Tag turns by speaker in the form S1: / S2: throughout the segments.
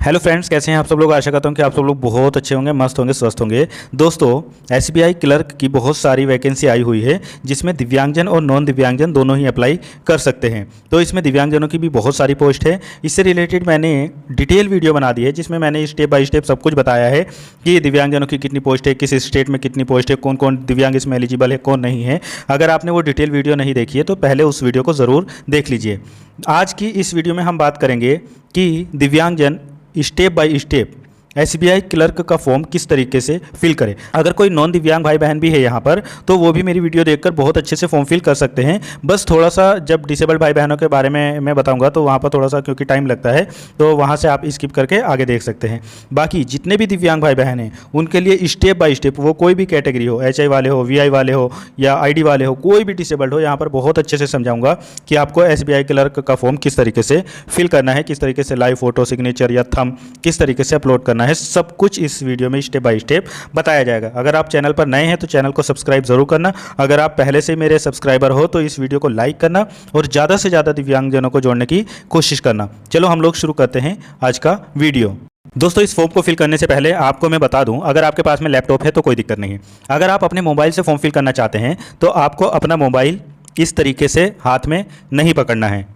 S1: Hello friends, कैसे हैं आप सब लोग। आशा करता हूं कि आप सब लोग बहुत अच्छे होंगे, मस्त होंगे, स्वस्थ होंगे। दोस्तों, एसबीआई क्लर्क की बहुत सारी वैकेंसी आई हुई है जिसमें दिव्यांगजन और नॉन दिव्यांगजन दोनों ही अप्लाई कर सकते हैं। तो इसमें दिव्यांगजनों की भी बहुत सारी पोस्ट है। इससे रिलेटेड मैंने डिटेल वीडियो बना दी है जिसमें मैंने स्टेप बाय स्टेप सब कुछ बताया है कि दिव्यांगजनों की कितनी पोस्ट है, किस स्टेट में कितनी पोस्ट है, कौन कौन दिव्यांग इसमें एलिजिबल है, कौन नहीं है। अगर आपने वो डिटेल वीडियो नहीं देखी है तो पहले उस वीडियो को ज़रूर देख लीजिए। आज की इस वीडियो में हम बात करेंगे कि दिव्यांगजन step by step SBI clerk का फॉर्म किस तरीके से फिल करें। अगर कोई नॉन दिव्यांग भाई बहन भी है यहाँ पर तो वो भी मेरी वीडियो देखकर बहुत अच्छे से फॉर्म फिल कर सकते हैं। बस थोड़ा सा जब डिसेबल्ड भाई बहनों के बारे में मैं बताऊंगा तो वहाँ पर थोड़ा सा क्योंकि टाइम लगता है तो वहाँ से आप स्किप करके आगे देख सकते हैं। बाकी जितने भी दिव्यांग भाई बहन हैं उनके लिए स्टेप बाय स्टेप, वो कोई भी कैटेगरी हो, HI वाले हो, VI वाले हो या ID वाले हो, कोई भी डिसेबल्ड हो, यहाँ पर बहुत अच्छे से समझाऊंगा कि आपको एसबीआई क्लर्क का फॉर्म किस तरीके से फिल करना है, किस तरीके से लाइव फोटो, सिग्नेचर या थंब किस तरीके से अपलोड करना है। सब कुछ इस वीडियो में स्टेप बाय स्टेप बताया जाएगा। अगर आप चैनल पर नए हैं तो चैनल को सब्सक्राइब जरूर करना। अगर आप पहले से मेरे सब्सक्राइबर हो तो इस वीडियो को लाइक करना और ज़्यादा से ज़्यादा दिव्यांगजनों को जोड़ने की कोशिश करना। चलो हम लोग शुरू करते हैं आज का वीडियो। दोस्तों, इस फॉर्म को फिल करने से पहले आपको मैं बता दूं, अगर आपके पास में लैपटॉप है तो कोई दिक्कत नहीं है। अगर आप अपने मोबाइल से फॉर्म फिल करना चाहते हैं तो आपको अपना मोबाइल इस तरीके से हाथ में नहीं पकड़ना है।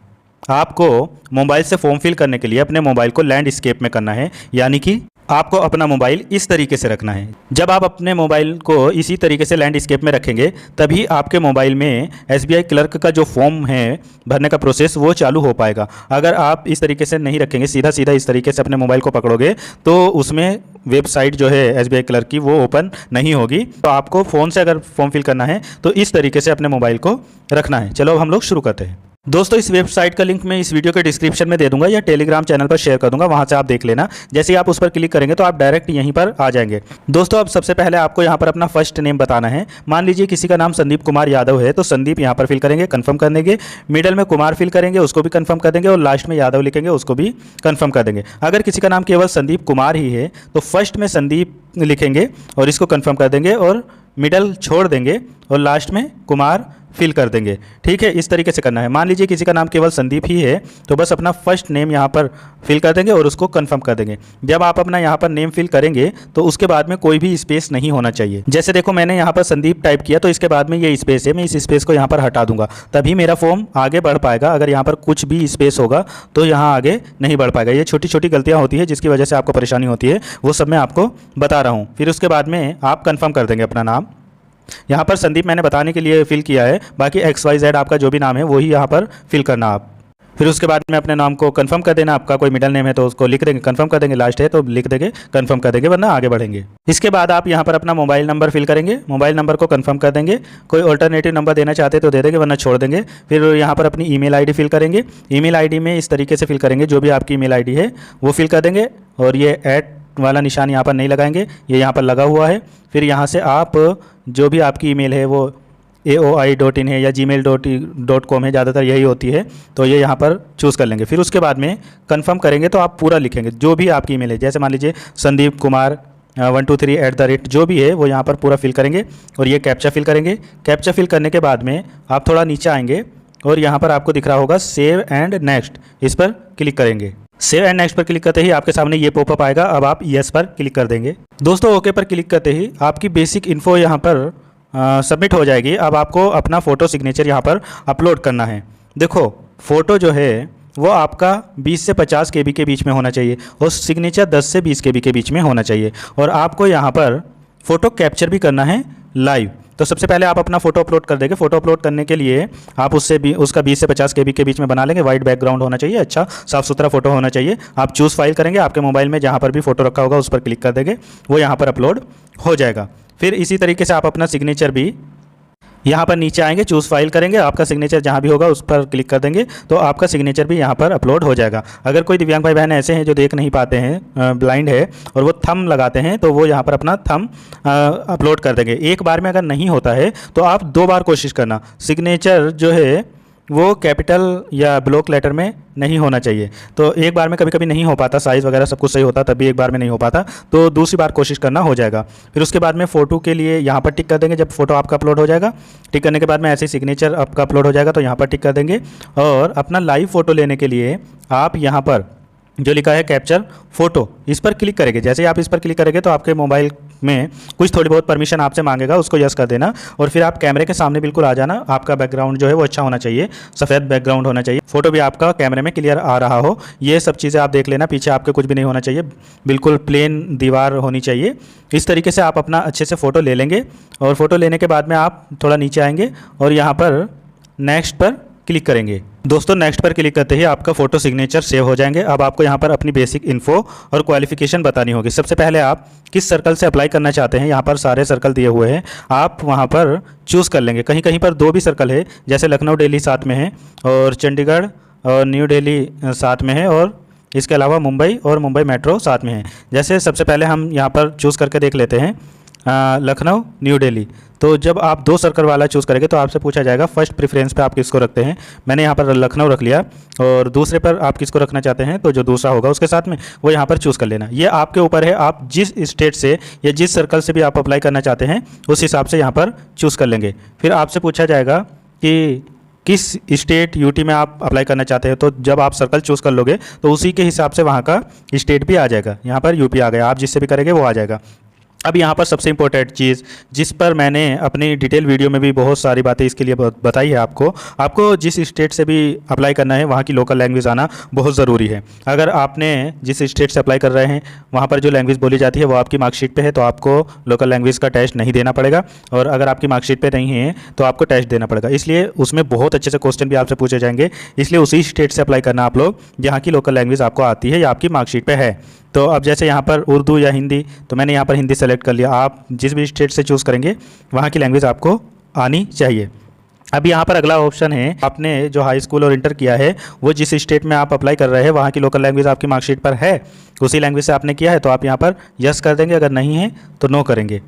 S1: आपको मोबाइल से फॉर्म फिल करने के लिए अपने मोबाइल को लैंडस्केप में करना है, यानी कि आपको अपना मोबाइल इस तरीके से रखना है। जब आप अपने मोबाइल को इसी तरीके से लैंडस्केप में रखेंगे तभी आपके मोबाइल में एसबीआई क्लर्क का जो फॉर्म है भरने का प्रोसेस वो चालू हो पाएगा। अगर आप इस तरीके से नहीं रखेंगे, सीधा सीधा इस तरीके से अपने मोबाइल को पकड़ोगे तो उसमें वेबसाइट जो है एसबीआई क्लर्क की वो ओपन नहीं होगी। तो आपको फ़ोन से अगर फॉर्म फिल करना है तो इस तरीके से अपने मोबाइल को रखना है। चलो अब हम लोग शुरू करते हैं। दोस्तों, इस वेबसाइट का लिंक मैं इस वीडियो के डिस्क्रिप्शन में दे दूंगा या टेलीग्राम चैनल पर शेयर कर दूंगा, वहां से आप देख लेना। जैसे ही आप उस पर क्लिक करेंगे तो आप डायरेक्ट यहीं पर आ जाएंगे। दोस्तों, अब सबसे पहले आपको यहां पर अपना फर्स्ट नेम बताना है। मान लीजिए किसी का नाम संदीप कुमार यादव है तो संदीप यहां पर फिल करेंगे, कंफर्म कर देंगे। मिडल में कुमार फिल करेंगे, उसको भी कंफर्म कर देंगे और लास्ट में यादव लिखेंगे, उसको भी कंफर्म कर देंगे। अगर किसी का नाम केवल संदीप कुमार ही है तो फर्स्ट में संदीप लिखेंगे और इसको कंफर्म कर देंगे और मिडल छोड़ देंगे और लास्ट में कुमार फिल कर देंगे। ठीक है, इस तरीके से करना है। मान लीजिए किसी का नाम केवल संदीप ही है तो बस अपना फर्स्ट नेम यहाँ पर फिल कर देंगे और उसको कंफर्म कर देंगे। जब आप अपना यहाँ पर नेम फिल करेंगे तो उसके बाद में कोई भी स्पेस नहीं होना चाहिए। जैसे देखो, मैंने यहाँ पर संदीप टाइप किया तो इसके बाद में ये स्पेस है, मैं इस स्पेस को यहाँ पर हटा दूंगा, तभी मेरा फॉर्म आगे बढ़ पाएगा। अगर यहाँ पर कुछ भी स्पेस होगा तो यहाँ आगे नहीं बढ़ पाएगा। ये छोटी छोटी गलतियाँ होती है जिसकी वजह से आपको परेशानी होती है, वो सब मैं आपको बता रहा हूँ। फिर उसके बाद में आप कंफर्म कर देंगे अपना नाम। यहाँ पर संदीप मैंने बताने के लिए फिल किया है, बाकी XYZ आपका जो भी नाम है वही यहाँ पर फिल करना आप। फिर उसके बाद में अपने नाम को कंफर्म कर देना। आपका कोई मिडिल नेम है तो उसको लिख देंगे, कंफर्म कर देंगे। लास्ट है तो लिख देंगे, कंफर्म कर देंगे, वरना आगे बढ़ेंगे। इसके बाद आप यहाँ पर अपना मोबाइल नंबर फिल करेंगे, मोबाइल नंबर को कंफर्म कर देंगे। कोई ऑल्टरनेटिव नंबर देना चाहते तो दे देंगे, वरना छोड़ देंगे। फिर यहाँ पर अपनी ईमेल आईडी फिल करेंगे। ईमेल आईडी में इस तरीके से फिल करेंगे, जो भी आपकी ईमेल आईडी है वो फिल कर देंगे और ये ऐट वाला निशान यहाँ पर नहीं लगाएंगे, ये यहाँ पर लगा हुआ है। फिर यहाँ से आप जो भी आपकी ईमेल है वो AOI.in है या gmail.com है, ज़्यादातर यही होती है, तो ये यहाँ पर चूज़ कर लेंगे। फिर उसके बाद में कंफर्म करेंगे तो आप पूरा लिखेंगे जो भी आपकी ईमेल है। जैसे मान लीजिए संदीप कुमार 123 @ वो भी है वो यहाँ पर पूरा फिल करेंगे और ये कैप्चा फिल करेंगे। कैप्चा फिल करने के बाद में आप थोड़ा नीचे आएंगे और यहाँ पर आपको दिख रहा होगा सेव एंड नेक्स्ट, इस पर क्लिक करेंगे। सेव एंड नेक्स्ट पर क्लिक करते ही आपके सामने ये पॉपअप आएगा। अब आप यस पर क्लिक कर देंगे। दोस्तों, ओके पर क्लिक करते ही आपकी बेसिक इन्फो यहाँ पर सबमिट हो जाएगी। अब आपको अपना फ़ोटो सिग्नेचर यहाँ पर अपलोड करना है। देखो, फ़ोटो जो है वो आपका 20 से 50 KB के बीच में होना चाहिए और सिग्नेचर 10 से 20 KB के बीच में होना चाहिए। और आपको यहाँ पर फ़ोटो कैप्चर भी करना है लाइव। तो सबसे पहले आप अपना फ़ोटो अपलोड कर देंगे। फ़ोटो अपलोड करने के लिए आप उसका 20 से 50 KB के बीच में बना लेंगे। वाइट बैकग्राउंड होना चाहिए, अच्छा साफ़ सुथरा फ़ोटो होना चाहिए। आप चूज़ फाइल करेंगे, आपके मोबाइल में जहाँ पर भी फ़ोटो रखा होगा उस पर क्लिक कर देंगे, वो यहाँ पर अपलोड हो जाएगा। फिर इसी तरीके से आप अपना सिग्नेचर भी यहाँ पर नीचे आएंगे, चूज़ फाइल करेंगे, आपका सिग्नेचर जहाँ भी होगा उस पर क्लिक कर देंगे तो आपका सिग्नेचर भी यहाँ पर अपलोड हो जाएगा। अगर कोई दिव्यांग भाई बहन ऐसे हैं जो देख नहीं पाते हैं, ब्लाइंड है, और वो थंब लगाते हैं तो वो यहाँ पर अपना थंब अपलोड कर देंगे। एक बार में अगर नहीं होता है तो आप 2 बार कोशिश करना। सिग्नेचर जो है वो कैपिटल या ब्लॉक लेटर में नहीं होना चाहिए, तो एक बार में कभी कभी नहीं हो पाता, साइज़ वगैरह सब कुछ सही होता तब भी एक बार में नहीं हो पाता, तो दूसरी बार कोशिश करना हो जाएगा। फिर उसके बाद में फ़ोटो के लिए यहाँ पर टिक कर देंगे। जब फोटो आपका अपलोड हो जाएगा, टिक करने के बाद में ऐसे ही सिग्नेचर आपका अपलोड हो जाएगा तो यहाँ पर टिक कर देंगे। और अपना लाइव फ़ोटो लेने के लिए आप यहाँ पर जो लिखा है कैप्चर फोटो, इस पर क्लिक करेंगे। जैसे ही आप इस पर क्लिक करेंगे तो आपके मोबाइल में कुछ थोड़ी बहुत परमिशन आपसे मांगेगा, उसको यस कर देना और फिर आप कैमरे के सामने बिल्कुल आ जाना। आपका बैकग्राउंड जो है वो अच्छा होना चाहिए, सफ़ेद बैकग्राउंड होना चाहिए, फोटो भी आपका कैमरे में क्लियर आ रहा हो, ये सब चीज़ें आप देख लेना। पीछे आपके कुछ भी नहीं होना चाहिए, बिल्कुल प्लेन दीवार होनी चाहिए। इस तरीके से आप अपना अच्छे से फ़ोटो ले लेंगे और फ़ोटो लेने के बाद में आप थोड़ा नीचे आएंगे और यहाँ पर नेक्स्ट पर क्लिक करेंगे। दोस्तों नेक्स्ट पर क्लिक करते ही आपका फ़ोटो सिग्नेचर सेव हो जाएंगे। अब आपको यहाँ पर अपनी बेसिक इन्फो और क्वालिफिकेशन बतानी होगी। सबसे पहले आप किस सर्कल से अप्लाई करना चाहते हैं, यहाँ पर सारे सर्कल दिए हुए हैं, आप वहाँ पर चूज़ कर लेंगे। कहीं कहीं पर 2 भी सर्कल है, जैसे लखनऊ दिल्ली साथ में है और चंडीगढ़ और न्यू दिल्ली साथ में है और इसके अलावा मुंबई और मुंबई मेट्रो साथ में है। जैसे सबसे पहले हम यहाँ पर चूज़ करके देख लेते हैं लखनऊ न्यू दिल्ली। तो जब आप 2 सर्कल वाला चूज़ करेंगे तो आपसे पूछा जाएगा फर्स्ट प्रेफरेंस पे आप किसको रखते हैं। मैंने यहाँ पर लखनऊ रख लिया और दूसरे पर आप किसको रखना चाहते हैं, तो जो दूसरा होगा उसके साथ में वो यहाँ पर चूज़ कर लेना। ये आपके ऊपर है, आप जिस स्टेट से या जिस सर्कल से भी आप अप्लाई करना चाहते हैं उस हिसाब से यहाँ पर चूज़ कर लेंगे। फिर आपसे पूछा जाएगा कि किस स्टेट यूटी में आप अप्लाई करना चाहते हैं। तो जब आप सर्कल चूज़ कर लोगे तो उसी के हिसाब से वहाँ का स्टेट भी आ जाएगा। यहाँ पर यूपी आ गया, आप जिससे भी करेंगे वो आ जाएगा। अब यहाँ पर सबसे इम्पोर्टेंट चीज़ जिस पर मैंने अपनी डिटेल वीडियो में भी बहुत सारी बातें इसके लिए बताई है, आपको जिस स्टेट से भी अप्लाई करना है वहाँ की लोकल लैंग्वेज आना बहुत ज़रूरी है। अगर आपने जिस स्टेट से अप्लाई कर रहे हैं वहाँ पर जो लैंग्वेज बोली जाती है वो आपकी मार्कशीट पे है तो आपको लोकल लैंग्वेज का टेस्ट नहीं देना पड़ेगा, और अगर आपकी मार्कशीट पे नहीं है तो आपको टेस्ट देना पड़ेगा। इसलिए उसमें बहुत अच्छे से क्वेश्चन भी आपसे पूछे जाएंगे, इसलिए उसी स्टेट से अप्लाई करना आप लोग जहाँ की लोकल लैंग्वेज आपको आती है या आपकी मार्कशीट पे है। तो अब जैसे यहाँ पर उर्दू या हिंदी, तो मैंने यहाँ पर हिंदी सेलेक्ट कर लिया। आप जिस भी स्टेट से चूज़ करेंगे वहाँ की लैंग्वेज आपको आनी चाहिए। अब यहाँ पर अगला ऑप्शन है, आपने जो हाई स्कूल और इंटर किया है वो जिस स्टेट में आप अप्लाई कर रहे हैं वहाँ की लोकल लैंग्वेज आपकी मार्कशीट पर है, उसी लैंग्वेज से आपने किया है तो आप यहाँ पर यस कर देंगे, अगर नहीं है तो नो करेंगे।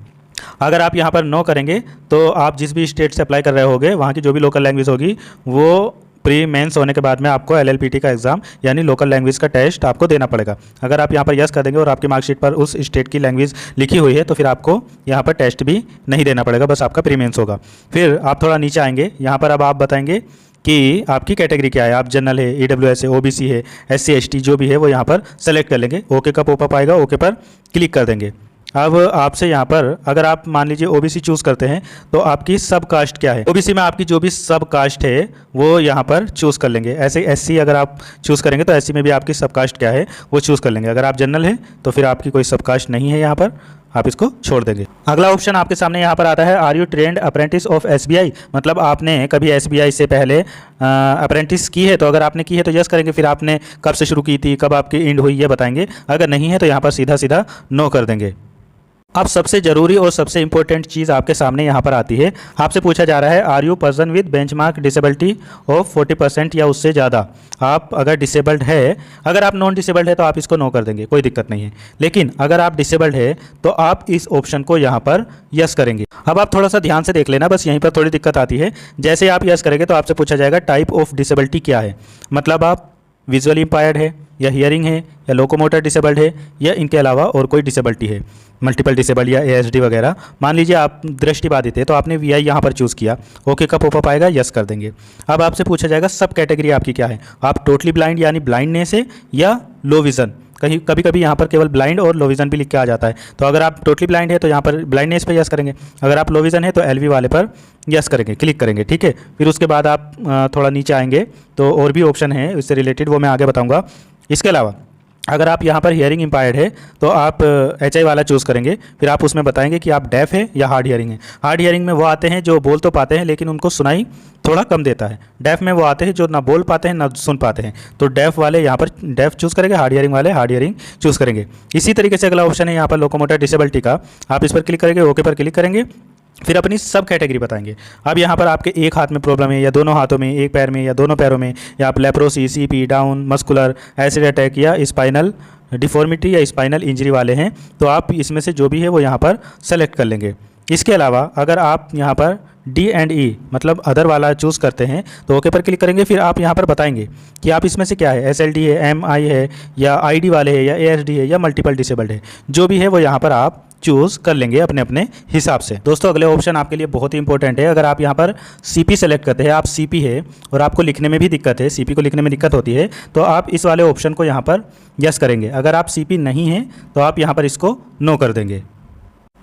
S1: अगर आप यहाँ पर नो करेंगे तो आप जिस भी स्टेट से अप्लाई कर रहे होंगे वहाँ की जो भी लोकल लैंग्वेज होगी वो प्री मेंस होने के बाद में आपको LLPT का एग्ज़ाम यानी लोकल लैंग्वेज का टेस्ट आपको देना पड़ेगा। अगर आप यहाँ पर यस कर देंगे और आपकी मार्कशीट पर उस स्टेट की लैंग्वेज लिखी हुई है तो फिर आपको यहाँ पर टेस्ट भी नहीं देना पड़ेगा, बस आपका प्री मेंस होगा। फिर आप थोड़ा नीचे आएंगे, यहाँ पर अब आप बताएंगे कि आपकी कैटेगरी क्या है, आप जनरल है, EWS है, OBC है, SC ST जो भी है वो यहाँ पर सेलेक्ट कर लेंगे। ओके का पॉपअप आएगा, ओके पर क्लिक कर देंगे। अब आपसे यहाँ पर अगर आप मान लीजिए OBC चूज़ करते हैं तो आपकी सब कास्ट क्या है, OBC में आपकी जो भी सब कास्ट है वो यहाँ पर चूज़ कर लेंगे। ऐसे SC अगर आप चूज़ करेंगे तो SC में भी आपकी सब कास्ट क्या है वो चूज़ कर लेंगे। अगर आप जनरल हैं तो फिर आपकी कोई सब कास्ट नहीं है, यहाँ पर आप इसको छोड़ देंगे। अगला ऑप्शन आपके सामने यहाँ पर आता है, are you trained apprentice of SBI, मतलब आपने कभी SBI से पहले अप्रेंटिस की है। तो अगर आपने की है तो यस करेंगे, फिर आपने कब से शुरू की थी, कब आपकी एंड हुई ये बताएंगे। अगर नहीं है तो यहाँ पर सीधा सीधा नो कर देंगे। अब सबसे ज़रूरी और सबसे इंपॉर्टेंट चीज़ आपके सामने यहाँ पर आती है, आपसे पूछा जा रहा है are you person with benchmark disability of 40% या उससे ज़्यादा। आप अगर डिसेबल्ड है, अगर आप नॉन डिसेबल्ड है तो आप इसको नो कर देंगे, कोई दिक्कत नहीं है। लेकिन अगर आप डिसेबल्ड है तो आप इस ऑप्शन को यहाँ पर यस करेंगे। अब आप थोड़ा सा ध्यान से देख लेना, बस यहीं पर थोड़ी दिक्कत आती है। जैसे आप यस करेंगे तो आपसे पूछा जाएगा टाइप ऑफ डिसेबिलिटी क्या है, मतलब आप विजुअली इम्पायर्ड है या हियरिंग है या लोकोमोटर डिसेबल्ड है या इनके अलावा और कोई डिसेबिलिटी है, मल्टीपल डिसेबल या ASD वगैरह। मान लीजिए आप दृष्टिबाधित है तो आपने VI यहाँ पर चूज़ किया, ओके का पॉपअप आएगा, यस कर देंगे। अब आपसे पूछा जाएगा सब कैटेगरी आपकी क्या है, आप टोटली ब्लाइंड यानी ब्लाइंडनेस है या लो विज़न। कभी कभी यहाँ पर केवल ब्लाइंड और लो विज़न भी लिख के आ जाता है। तो अगर आप टोटली ब्लाइंड है तो यहाँ पर ब्लाइंडनेस पे यस करेंगे, अगर आप लो विज़न है तो LV वाले पर यस करेंगे, क्लिक करेंगे, ठीक है। फिर उसके बाद आप थोड़ा नीचे आएंगे तो और भी ऑप्शन है इससे रिलेटेड, वो मैं आगे बताऊँगा। इसके अलावा अगर आप यहाँ पर हियरिंग इम्पायर्ड है तो आप HI वाला चूज़ करेंगे, फिर आप उसमें बताएंगे कि आप डेफ है या हार्ड हियरिंग है। हार्ड हियरिंग में वो आते हैं जो बोल तो पाते हैं लेकिन उनको सुनाई थोड़ा कम देता है, डेफ में वो आते हैं जो ना बोल पाते हैं ना सुन पाते हैं। तो डेफ वाले यहाँ पर डेफ चूज़ करेंगे, हार्ड हियरिंग वाले हार्ड हियरिंग चूज़ करेंगे। इसी तरीके से अगला ऑप्शन है यहाँ पर लोकोमोटर डिसेबिलिटी का, आप इस पर क्लिक करेंगे, ओके पर क्लिक करेंगे, फिर अपनी सब कैटेगरी बताएंगे। अब यहाँ पर आपके एक हाथ में प्रॉब्लम है या दोनों हाथों में, एक पैर में या दोनों पैरों में, या आप leprosy, CP, down, muscular, acid attack या स्पाइनल डिफॉर्मिटी या स्पाइनल इंजरी वाले हैं, तो आप इसमें से जो भी है वो यहाँ पर सेलेक्ट कर लेंगे। इसके अलावा अगर आप यहाँ पर D&E मतलब अदर वाला चूज़ करते हैं तो ओके पर क्लिक करेंगे, फिर आप यहाँ पर बताएंगे कि आप इसमें से क्या है, SLD है, MI है या ID वाले है या ASD है या मल्टीपल डिसेबल्ड है, जो भी है वो यहाँ पर आप चूज़ कर लेंगे अपने अपने हिसाब से। दोस्तों अगले ऑप्शन आपके लिए बहुत ही इंपॉर्टेंट है। अगर आप यहाँ पर CP सेलेक्ट करते हैं, आप CP है और आपको लिखने में भी दिक्कत है, CP को लिखने में दिक्कत होती है, तो आप इस वाले ऑप्शन को यहाँ पर यस करेंगे। अगर आप CP नहीं है तो आप यहाँ पर इसको नो कर देंगे।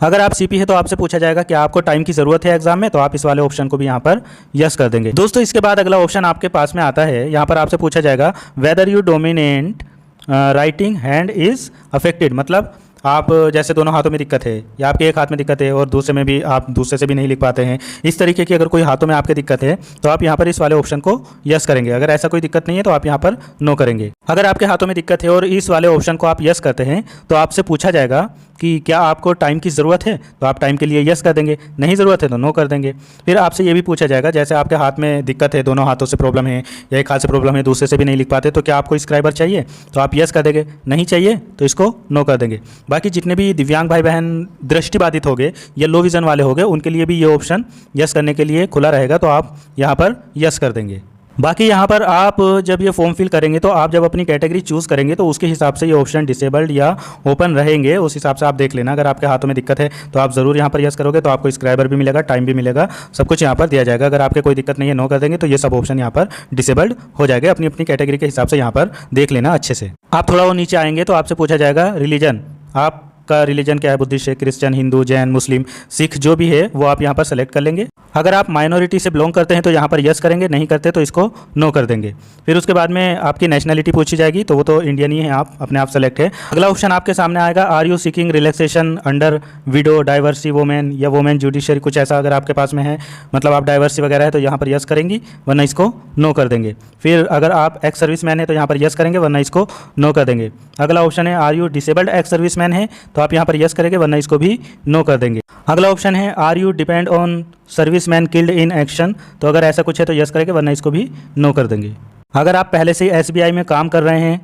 S1: अगर आप CP है तो आपसे पूछा जाएगा कि आपको टाइम की ज़रूरत है एग्जाम में, तो आप इस वाले ऑप्शन को भी यहाँ पर यस कर देंगे। दोस्तों इसके बाद अगला ऑप्शन आपके पास में आता है, यहाँ पर आपसे पूछा जाएगा whether you dominant writing hand is affected, मतलब आप जैसे दोनों हाथों में दिक्कत है या आपके एक हाथ में दिक्कत है और दूसरे में भी आप दूसरे से भी नहीं लिख पाते हैं, इस तरीके की अगर कोई हाथों में आपके दिक्कत है तो आप यहाँ पर इस वाले ऑप्शन को यस करेंगे। अगर ऐसा कोई दिक्कत नहीं है तो आप यहाँ पर नो करेंगे। अगर आपके हाथों में दिक्कत है और इस वाले ऑप्शन को आप यस करते हैं तो आपसे पूछा जाएगा कि क्या आपको टाइम की ज़रूरत है, तो आप टाइम के लिए यस कर देंगे, नहीं ज़रूरत है तो नो कर देंगे। फिर आपसे ये भी पूछा जाएगा जैसे आपके हाथ में दिक्कत है, दोनों हाथों से प्रॉब्लम है या एक हाथ से प्रॉब्लम है, दूसरे से भी नहीं लिख पाते, तो क्या आपको स्क्राइबर चाहिए, तो आप यस कर देंगे, नहीं चाहिए तो इसको नो कर देंगे। बाकी जितने भी दिव्यांग भाई बहन दृष्टिबाधित हो गए या लो विज़न वाले हो गए, उनके लिए भी ये ऑप्शन यस करने के लिए खुला रहेगा, तो आप यहाँ पर यस कर देंगे। बाकी यहाँ पर आप जब ये फॉर्म फिल करेंगे तो आप जब अपनी कैटेगरी चूज़ करेंगे तो उसके हिसाब से ये ऑप्शन डिसेबल्ड या ओपन रहेंगे, उस हिसाब से आप देख लेना। अगर आपके हाथों में दिक्कत है तो आप ज़रूर यहाँ पर यस करोगे तो आपको स्क्राइबर भी मिलेगा, टाइम भी मिलेगा, सब कुछ यहाँ पर दिया जाएगा। अगर आपके कोई दिक्कत नहीं है, नो कर देंगे तो ये सब ऑप्शन यहाँ पर डिसेबल्ड हो जाएगा। अपनी अपनी कैटेगरी के हिसाब से यहाँ पर देख लेना अच्छे से। आप थोड़ा वो नीचे आएंगे तो आपसे पूछा जाएगा रिलीजन, आप का रिलीजन क्या है, बुद्धिस्ट है, क्रिश्चियन, हिंदू, जैन, मुस्लिम, सिख, जो भी है वो आप यहाँ पर सेलेक्ट कर लेंगे। अगर आप माइनॉरिटी से बिलोंग करते हैं तो यहाँ पर यस करेंगे, नहीं करते तो इसको नो कर देंगे। फिर उसके बाद में आपकी नेशनलिटी पूछी जाएगी, तो वो तो इंडियन ही है, आप अपने आप सेलेक्ट है। अगला ऑप्शन आपके सामने आएगा are you seeking relaxation under widow divorcee women या वोमेन जुडिशरी, कुछ ऐसा अगर आपके पास में है, मतलब आप डाइवर्सी वगैरह है तो यहाँ पर यस करेंगी, वरना इसको नो कर देंगे। फिर अगर आप एक्स सर्विस मैन है तो यहाँ पर यस करेंगे, वरना इसको नो कर देंगे। अगला ऑप्शन है are you disabled ex serviceman है तो आप यहाँ पर यस करेंगे, वरना इसको भी नो कर देंगे। अगला ऑप्शन है are you depend on serviceman killed in action, तो अगर ऐसा कुछ है तो यस करेंगे, वरना इसको भी नो कर देंगे। अगर आप पहले से ही SBI में काम कर रहे हैं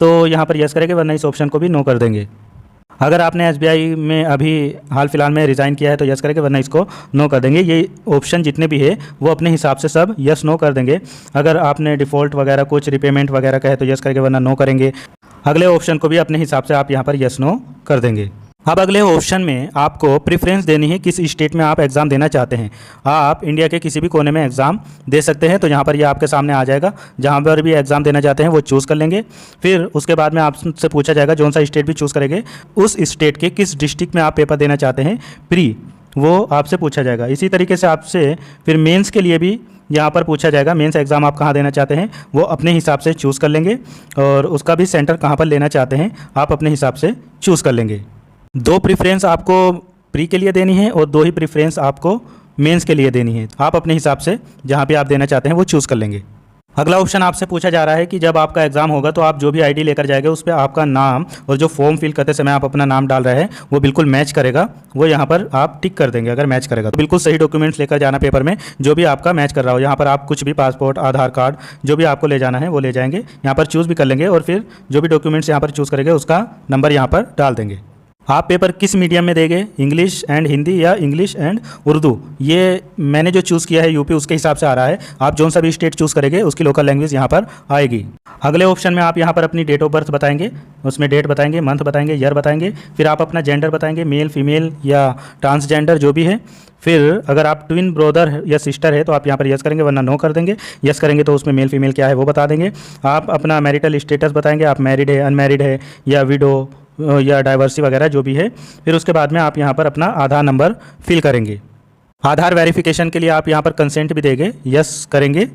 S1: तो यहाँ पर यस करेंगे, वरना इस ऑप्शन को भी नो कर देंगे। अगर आपने SBI में अभी हाल फिलहाल में रिज़ाइन किया है तो यस करेंगे, वरना इसको नो कर देंगे। ये ऑप्शन जितने भी है वो अपने हिसाब से सब यस नो कर देंगे। अगर आपने डिफ़ॉल्ट वगैरह कुछ रिपेमेंट वगैरह का है तो यस करेंगे, वरना नो करेंगे। अगले ऑप्शन को भी अपने हिसाब से आप यहाँ पर यस नो कर देंगे। अब अगले ऑप्शन में आपको प्रेफरेंस देनी है किस स्टेट में आप एग्ज़ाम देना चाहते हैं। आप इंडिया के किसी भी कोने में एग्ज़ाम दे सकते हैं, तो यहाँ पर ये आपके सामने आ जाएगा। जहाँ पर भी एग्ज़ाम देना चाहते हैं वो चूज़ कर लेंगे। फिर उसके बाद में आपसे पूछा जाएगा जौन सा स्टेट भी चूज़ करेंगे उस स्टेट के किस डिस्ट्रिक्ट में आप पेपर देना चाहते हैं प्री, वो आपसे पूछा जाएगा। इसी तरीके से आपसे फिर मेंस के लिए भी यहाँ पर पूछा जाएगा, मेंस एग्ज़ाम आप कहाँ देना चाहते हैं वो अपने हिसाब से चूज़ कर लेंगे, और उसका भी सेंटर कहाँ पर लेना चाहते हैं आप अपने हिसाब से चूज़ कर लेंगे। 2 प्रेफरेंस आपको प्री के लिए देनी है और 2 ही प्रेफरेंस आपको मेंस के लिए देनी है। आप अपने हिसाब से जहाँ पे आप देना चाहते हैं वो चूज़ कर लेंगे। अगला ऑप्शन आपसे पूछा जा रहा है कि जब आपका एग्जाम होगा तो आप जो भी आईडी लेकर जाएंगे उस पर आपका नाम और जो फॉर्म फिल करते समय आप अपना नाम डाल रहे हैं वो बिल्कुल मैच करेगा, वो यहाँ पर आप टिक कर देंगे। अगर मैच करेगा तो बिल्कुल सही डॉक्यूमेंट्स लेकर जाना पेपर में, जो भी आपका मैच कर रहा हो। यहाँ पर आप कुछ भी पासपोर्ट, आधार कार्ड, जो भी आपको ले जाना है वो ले जाएंगे, यहाँ पर चूज़ भी कर लेंगे, और फिर जो भी डॉक्यूमेंट्स यहाँ पर चूज़ करेंगे उसका नंबर यहाँ पर डाल देंगे। आप पेपर किस मीडियम में देंगे, इंग्लिश एंड हिंदी या इंग्लिश एंड उर्दू, ये मैंने जो चूज़ किया है यूपी उसके हिसाब से आ रहा है। आप जो सा भी स्टेट चूज़ करेंगे उसकी लोकल लैंग्वेज यहाँ पर आएगी। अगले ऑप्शन में आप यहाँ पर अपनी डेट ऑफ बर्थ बताएंगे, उसमें डेट बताएंगे, मंथ बताएंगे, ईयर बताएंगे। फिर आप अपना जेंडर बताएंगे, मेल, फीमेल या ट्रांसजेंडर जो भी है। फिर अगर आप ट्विन ब्रदर या सिस्टर है तो आप यहाँ पर यस करेंगे, वरना नो कर देंगे। यस करेंगे तो उसमें मेल फीमेल क्या है वो बता देंगे। आप अपना मैरिटल स्टेटस बताएंगे, आप मैरिड है, अनमैरिड है या विडो या डाइवर्सी वगैरह जो भी है। फिर उसके बाद में आप यहाँ पर अपना आधार नंबर फिल करेंगे। आधार वेरिफिकेशन के लिए आप यहाँ पर कंसेंट भी देंगे, यस करेंगे।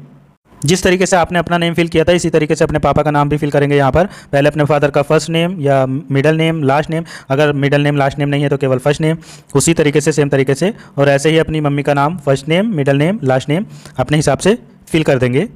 S1: जिस तरीके से आपने अपना नेम फिल किया था इसी तरीके से अपने पापा का नाम भी फिल करेंगे। यहाँ पर पहले अपने फादर का फर्स्ट नेम या मिडल नेम, लास्ट नेम, अगर मिडल नेम लास्ट नेम नहीं है तो केवल फर्स्ट नेम, उसी तरीके से सेम तरीके से। और ऐसे ही अपनी मम्मी का नाम first name, middle name, last name अपने हिसाब से फिल कर देंगे।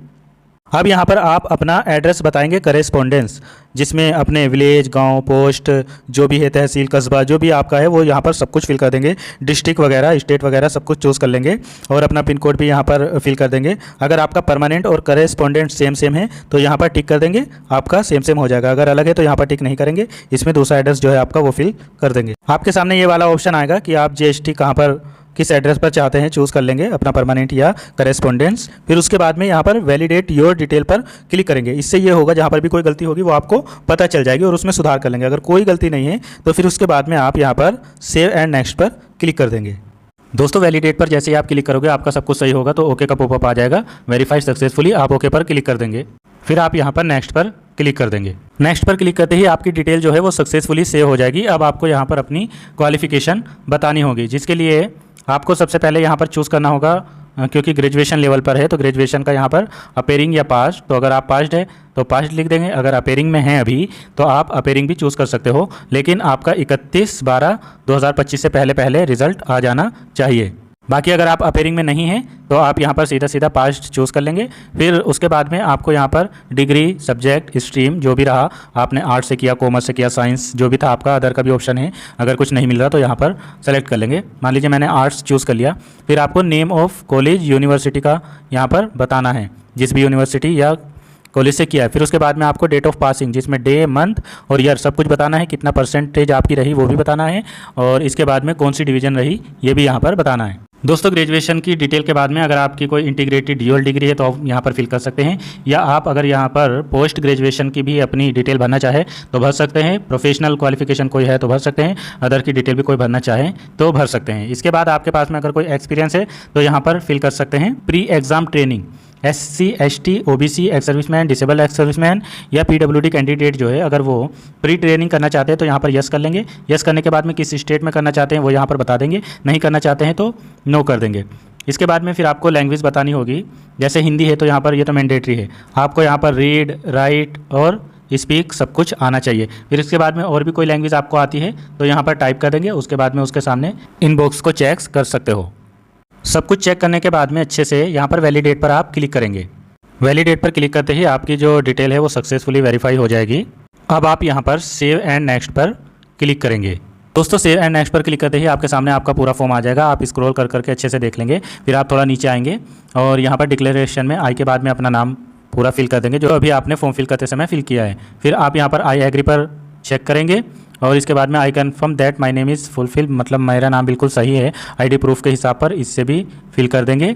S1: अब यहाँ पर आप अपना एड्रेस बताएंगे, करेस्पॉन्डेंस, जिसमें अपने विलेज, गांव, पोस्ट जो भी है, तहसील, कस्बा जो भी आपका है वो यहाँ पर सब कुछ फिल कर देंगे। डिस्ट्रिक्ट वगैरह, स्टेट वगैरह सब कुछ चूज़ कर लेंगे, और अपना पिन कोड भी यहाँ पर फिल कर देंगे। अगर आपका परमानेंट और करेस्पॉन्डेंट सेम सेम है तो यहाँ पर टिक कर देंगे, आपका सेम सेम हो जाएगा। अगर अलग है तो यहाँ पर टिक नहीं करेंगे, इसमें दूसरा एड्रेस जो है आपका वो फिल कर देंगे। आपके सामने ये वाला ऑप्शन आएगा कि आप GST कहाँ पर किस एड्रेस पर चाहते हैं चूज़ कर लेंगे, अपना परमानेंट या करेस्पॉन्डेंस। फिर उसके बाद में यहाँ पर वैलिडेट योर डिटेल पर क्लिक करेंगे। इससे ये होगा जहाँ पर भी कोई गलती होगी वो आपको पता चल जाएगी और उसमें सुधार कर लेंगे। अगर कोई गलती नहीं है तो फिर उसके बाद में आप यहाँ पर सेव एंड नेक्स्ट पर क्लिक कर देंगे। दोस्तों वैलिडेट पर जैसे ही आप क्लिक करोगे आपका सब कुछ सही होगा तो ओके का पॉपअप आ जाएगा, वेरीफाई सक्सेसफुली, आप ओके पर क्लिक कर देंगे। फिर आप यहाँ पर नेक्स्ट पर क्लिक कर देंगे। नेक्स्ट पर क्लिक करते ही आपकी डिटेल जो है वो सक्सेसफुली सेव हो जाएगी। अब आपको यहाँ पर अपनी क्वालिफिकेशन बतानी होगी, जिसके लिए आपको सबसे पहले यहाँ पर चूज़ करना होगा, क्योंकि ग्रेजुएशन लेवल पर है तो ग्रेजुएशन का यहाँ पर अपेयरिंग या पास, तो अगर आप पास्ड है तो पास्ड लिख देंगे। अगर अपेयरिंग में हैं अभी तो आप अपेयरिंग भी चूज़ कर सकते हो, लेकिन आपका 31/12/2025 से पहले रिजल्ट आ जाना चाहिए। बाकी अगर आप अपेयरिंग में नहीं हैं तो आप यहाँ पर सीधा पास्ट चूज़ कर लेंगे। फिर उसके बाद में आपको यहाँ पर डिग्री, सब्जेक्ट, स्ट्रीम जो भी रहा, आपने आर्ट्स से किया, कॉमर्स से किया, साइंस जो भी था आपका, अदर का भी ऑप्शन है। अगर कुछ नहीं मिल रहा तो यहाँ पर सेलेक्ट कर लेंगे। मान लीजिए मैंने आर्ट्स चूज़ कर लिया। फिर आपको नेम ऑफ कॉलेज, यूनिवर्सिटी का यहाँ पर बताना है, जिस भी यूनिवर्सिटी या कॉलेज से किया है। फिर उसके बाद में आपको डेट ऑफ पासिंग, जिसमें डे, मंथ और ईयर सब कुछ बताना है, कितना परसेंटेज आपकी रही वो भी बताना है, और इसके बाद में कौन सी डिवीज़न रही ये भी यहाँ पर बताना है। दोस्तों ग्रेजुएशन की डिटेल के बाद में अगर आपकी कोई इंटीग्रेटेड ड्यूअल डिग्री है तो आप यहाँ पर फिल कर सकते हैं, या आप अगर यहाँ पर पोस्ट ग्रेजुएशन की भी अपनी डिटेल भरना चाहे तो भर सकते हैं। प्रोफेशनल क्वालिफिकेशन कोई है तो भर सकते हैं, अदर की डिटेल भी कोई भरना चाहे तो भर सकते हैं। इसके बाद आपके पास में अगर कोई एक्सपीरियंस है तो यहाँ पर फिल कर सकते हैं pre exam training, SC, ST, OBC, ex serviceman, disable ex serviceman या PWD कैंडिडेट जो है, अगर वो प्री ट्रेनिंग करना चाहते हैं तो यहाँ पर यस कर लेंगे। यस करने के बाद में किस स्टेट में करना चाहते हैं वो यहाँ पर बता देंगे, नहीं करना चाहते हैं तो नो कर देंगे। इसके बाद में फिर आपको लैंग्वेज बतानी होगी, जैसे हिंदी है तो यहाँ पर ये तो मैंडेटरी है, आपको यहाँ पर रीड, राइट और स्पीक सब कुछ आना चाहिए। फिर इसके बाद में और भी कोई लैंग्वेज आपको आती है तो यहाँ पर टाइप कर देंगे, उसके बाद में उसके सामने इनबॉक्स को चेक कर सकते हो। सब कुछ चेक करने के बाद में अच्छे से यहाँ पर वैलिडेट पर आप क्लिक करेंगे। वैलिडेट पर क्लिक करते ही आपकी जो डिटेल है वो सक्सेसफुली वेरीफाई हो जाएगी। अब आप यहाँ पर सेव एंड नेक्स्ट पर क्लिक करेंगे। दोस्तों सेव एंड नेक्स्ट पर क्लिक करते ही आपके सामने आपका पूरा फॉर्म आ जाएगा। आप स्क्रॉल कर करके अच्छे से देख लेंगे। फिर आप थोड़ा नीचे आएंगे और यहाँ पर डिक्लेरेशन में आई के बाद में अपना नाम पूरा फिल कर देंगे जो अभी आपने फॉर्म फिल करते समय फिल किया है। फिर आप यहाँ पर आई एग्री पर चेक करेंगे और इसके बाद में I confirm that my name is fulfil, मतलब मेरा नाम बिल्कुल सही है ID प्रूफ के हिसाब पर, इससे भी फिल कर देंगे।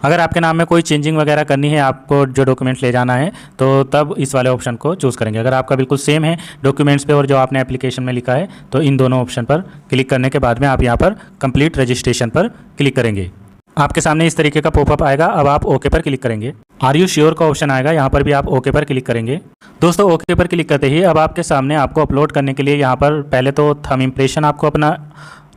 S1: अगर आपके नाम में कोई चेंजिंग वगैरह करनी है, आपको जो डॉक्यूमेंट्स ले जाना है तो तब इस वाले ऑप्शन को चूज़ करेंगे। अगर आपका बिल्कुल सेम है डॉक्यूमेंट्स पे और जो आपने एप्लीकेशन में लिखा है तो इन दोनों ऑप्शन पर क्लिक करने के बाद में आप यहाँ पर कंप्लीट रजिस्ट्रेशन पर क्लिक करेंगे। आपके सामने इस तरीके का पॉपअप आएगा। अब आप ओके पर क्लिक करेंगे। आर यू श्योर का ऑप्शन आएगा, यहाँ पर भी आप ओके पर क्लिक करेंगे। दोस्तों ओके पर क्लिक करते ही अब आपके सामने आपको अपलोड करने के लिए यहाँ पर पहले तो थंब इम्प्रेशन, आपको अपना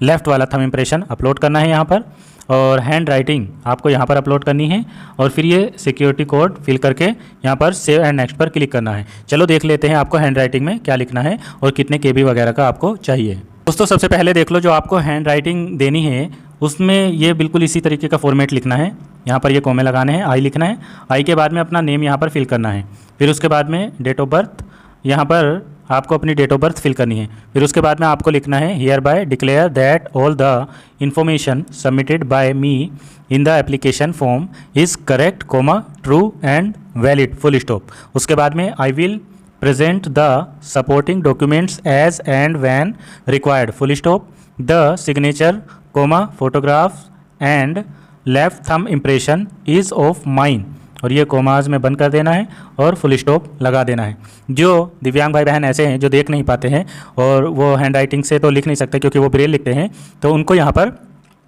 S1: लेफ़्ट वाला थंब इम्प्रेशन अपलोड करना है यहाँ पर, और हैंड राइटिंग आपको यहाँ पर अपलोड करनी है, और फिर ये सिक्योरिटी कोड फिल करके यहाँ पर सेव एंड नेक्स्ट पर क्लिक करना है। चलो देख लेते हैं आपको हैंड राइटिंग में क्या लिखना है और कितने KB वगैरह का आपको चाहिए। दोस्तों सबसे पहले देख लो, जो आपको हैंड राइटिंग देनी है उसमें ये बिल्कुल इसी तरीके का फॉर्मेट लिखना है। यहाँ पर ये कॉमे लगाने हैं, आई लिखना है, आई के बाद में अपना नेम यहाँ पर फिल करना है। फिर उसके बाद में डेट ऑफ बर्थ, यहाँ पर आपको अपनी डेट ऑफ बर्थ फिल करनी है। फिर उसके बाद में आपको लिखना है here bye declare that all the information submitted by me in the application form is correct, true and valid, full stop. उसके बाद में I will present the supporting documents as and when required, full stop, the signature, photograph and left thumb impression is of mine, और ये commas में बंद कर देना है और फुल स्टॉप लगा देना है। जो दिव्यांग भाई बहन ऐसे हैं जो देख नहीं पाते हैं और वो हैंड राइटिंग से तो लिख नहीं सकते क्योंकि वो ब्रेल लिखते हैं, तो उनको यहाँ पर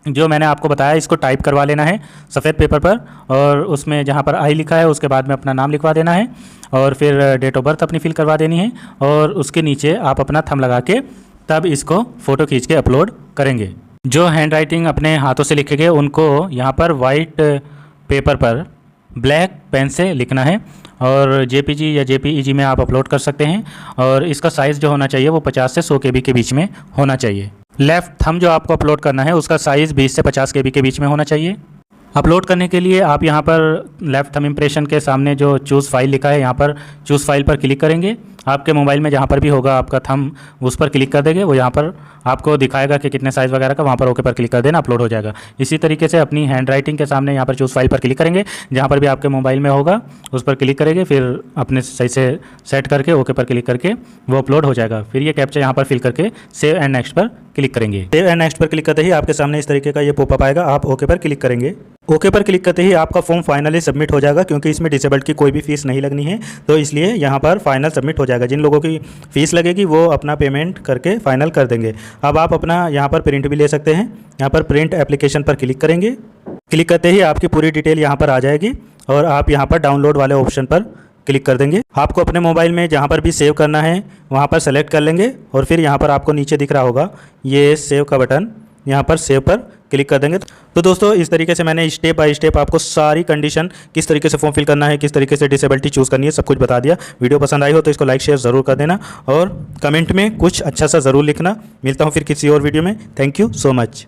S1: जो मैंने आपको बताया इसको टाइप करवा लेना है सफ़ेद पेपर पर, और उसमें जहाँ पर आई लिखा है उसके बाद में अपना नाम लिखवा देना है और फिर डेट ऑफ बर्थ अपनी फिल करवा देनी है, और उसके नीचे आप अपना थंब लगा के तब इसको फ़ोटो खींच के अपलोड करेंगे। जो हैंड राइटिंग अपने हाथों से लिखेंगे उनको यहाँ पर वाइट पेपर पर ब्लैक पेन से लिखना है, और JPG या JPEG में आप अपलोड कर सकते हैं, और इसका साइज़ जो होना चाहिए वो 50 से 100 KB के बीच में होना चाहिए। लेफ़्ट थंब जो आपको अपलोड करना है उसका साइज़ 20 से 50 KB के बीच में होना चाहिए। अपलोड करने के लिए आप यहाँ पर लेफ़्ट थंब इम्प्रेशन के सामने जो चूज़ फाइल लिखा है यहाँ पर चूज़ फाइल पर क्लिक करेंगे। आपके मोबाइल में जहाँ पर भी होगा आपका थंब, उस पर क्लिक कर देंगे, वो यहाँ पर आपको दिखाएगा कि कितने साइज़ वगैरह का, वहाँ पर ओके पर क्लिक कर देना, अपलोड हो जाएगा। इसी तरीके से अपनी हैंड राइटिंग के सामने यहाँ पर चूज़ फाइल पर क्लिक करेंगे, जहाँ पर भी आपके मोबाइल में होगा उस पर क्लिक करेंगे, फिर अपने सही से सेट करके ओके पर क्लिक करके वो अपलोड हो जाएगा। फिर ये कैप्चा यहाँ पर फिल करके सेव एंड नेक्स्ट पर क्लिक करेंगे। सेव एंड नेक्स्ट पर क्लिक करते ही आपके सामने इस तरीके का ये पॉपअप आएगा, आप ओके पर क्लिक करेंगे। ओके पर क्लिक करते ही आपका फॉर्म फाइनली सबमिट हो जाएगा, क्योंकि इसमें डिसेबल्ड की कोई भी फीस नहीं लगनी है, तो इसलिए यहाँ पर फाइनल सबमिट हो जाएगा। जिन लोगों की फ़ीस लगेगी वो अपना पेमेंट करके फाइनल कर देंगे। अब आप अपना यहाँ पर प्रिंट भी ले सकते हैं। यहाँ पर प्रिंट एप्लीकेशन पर क्लिक करेंगे। क्लिक करते ही आपकी पूरी डिटेल यहाँ पर आ जाएगी और आप यहाँ पर डाउनलोड वाले ऑप्शन पर क्लिक कर देंगे। आपको अपने मोबाइल में जहाँ पर भी सेव करना है वहाँ पर सेलेक्ट कर लेंगे और फिर यहाँ पर आपको नीचे दिख रहा होगा ये सेव का बटन, यहाँ पर सेव पर क्लिक कर देंगे। तो दोस्तों इस तरीके से मैंने स्टेप बाय स्टेप आपको सारी कंडीशन, किस तरीके से फॉर्म फिल करना है, किस तरीके से डिसेबिलिटी चूज़ करनी है, सब कुछ बता दिया। वीडियो पसंद आई हो तो इसको लाइक शेयर ज़रूर कर देना और कमेंट में कुछ अच्छा सा ज़रूर लिखना। मिलता हूँ फिर किसी और वीडियो में। Thank you so much.